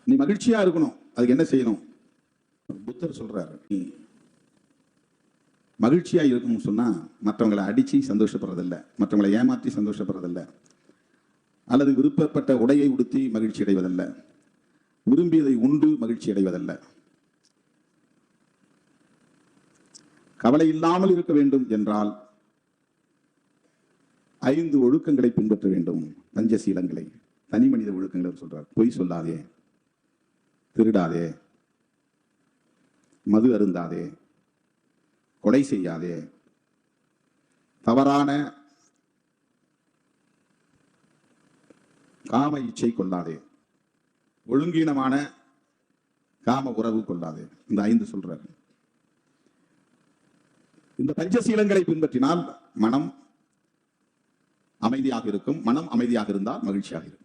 நீ மகிழ்ச்சியா இருக்கணும், அதுக்கு என்ன செய்யணும்? புத்தர் சொல்றாரு, நீ மகிழ்ச்சியா இருக்கணும்னு சொன்னா மற்றவங்களை அடிச்சு சந்தோஷப்படுறதில்ல, மற்றவங்களை ஏமாற்றி சந்தோஷப்படுறதில்ல, அல்லது விருப்பப்பட்ட உடையை உடுத்தி மகிழ்ச்சி அடைவதல்ல, விரும்பியதை உண்டு மகிழ்ச்சி அடைவதல்ல. கவலை இல்லாமல் இருக்க வேண்டும் என்றால் 5 ஒழுக்கங்களை பின்பற்ற வேண்டும். பஞ்சசீலங்களை, தனி மனித ஒழுக்கங்களை சொல்றார். பொய் சொல்லாதே, திருடாதே, மது அருந்தாதே, கொலை செய்யாதே, தவறான காம இச்சை கொள்ளாதே, ஒழுங்கீனமான காம உறவு கொள்ளாதே. இந்த 5 சொல்றாரு. இந்த பஞ்சசீலங்களை பின்பற்றினால் மனம் அமைதியாக இருக்கும். மனம் அமைதியாக இருந்தால் மகிழ்ச்சியாக இருக்கும்.